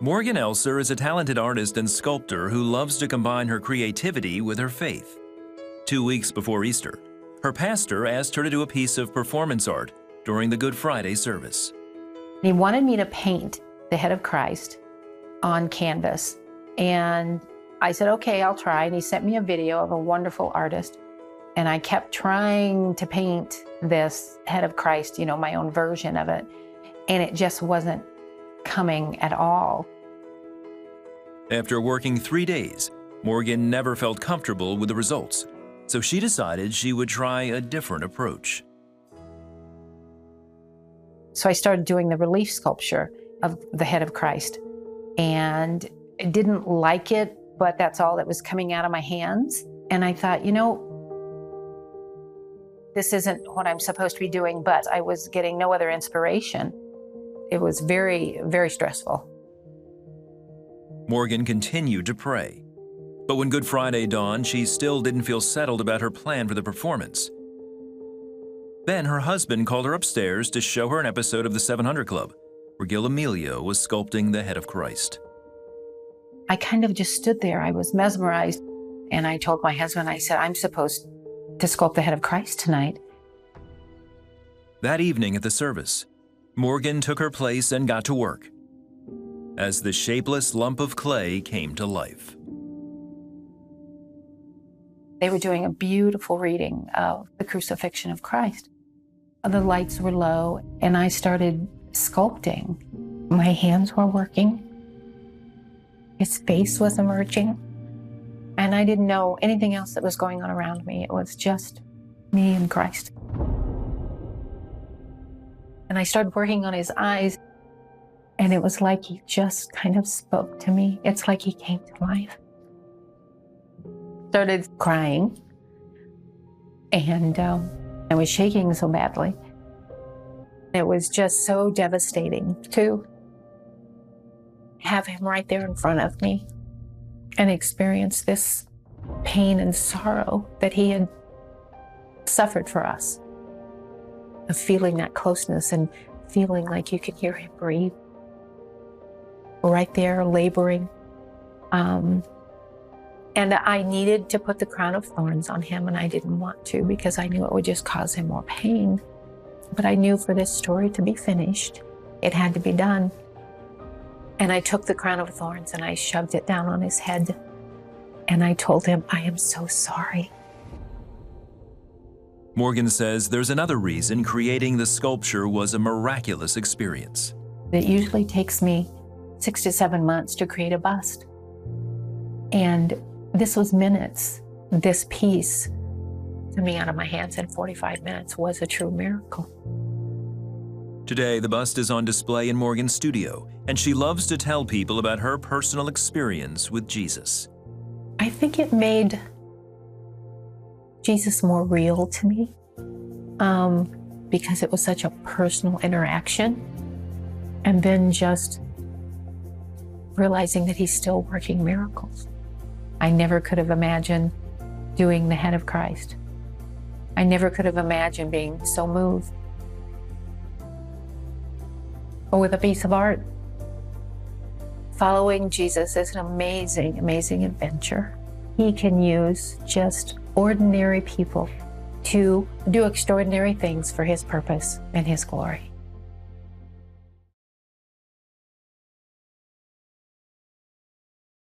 Morgan Elser is a talented artist and sculptor who loves to combine her creativity with her faith. 2 weeks before Easter, her pastor asked her to do a piece of performance art during the Good Friday service. He wanted me to paint the head of Christ on canvas. And I said, okay, I'll try. And he sent me a video of a wonderful artist. And I kept trying to paint this head of Christ, my own version of it. And it just wasn't coming at all. After working 3 days, Morgan never felt comfortable with the results, so she decided she would try a different approach. So I started doing the relief sculpture of the head of Christ, and I didn't like it, but that's all that was coming out of my hands. And I thought, this isn't what I'm supposed to be doing, but I was getting no other inspiration. It was very, very stressful. Morgan continued to pray, but when Good Friday dawned, she still didn't feel settled about her plan for the performance. Then her husband called her upstairs to show her an episode of the 700 Club, where Gil Amelio was sculpting the head of Christ. I kind of just stood there. I was mesmerized. And I told my husband, I said, I'm supposed to sculpt the head of Christ tonight. That evening at the service, Morgan took her place and got to work as the shapeless lump of clay came to life. They were doing a beautiful reading of the crucifixion of Christ. The lights were low, and I started sculpting. My hands were working. His face was emerging. And I didn't know anything else that was going on around me. It was just me and Christ. And I started working on his eyes, and it was like he just kind of spoke to me. It's like he came to life. Started crying, and I was shaking so badly. It was just so devastating to have him right there in front of me and experience this pain and sorrow that he had suffered for us. Of feeling that closeness and feeling like you could hear him breathe. Right there, laboring. And I needed to put the crown of thorns on him, and I didn't want to because I knew it would just cause him more pain. But I knew for this story to be finished, it had to be done. And I took the crown of thorns and I shoved it down on his head. And I told him, I am so sorry. Morgan says there's another reason creating the sculpture was a miraculous experience. It usually takes me 6 to 7 months to create a bust. And this was minutes. This piece coming out of my hands in 45 minutes was a true miracle. Today, the bust is on display in Morgan's studio, and she loves to tell people about her personal experience with Jesus. I think it made Jesus more real to me because it was such a personal interaction. And then just realizing that he's still working miracles. I never could have imagined doing the head of Christ. I never could have imagined being so moved. But with a piece of art, following Jesus is an amazing, amazing adventure. He can use just ordinary people to do extraordinary things for his purpose and his glory.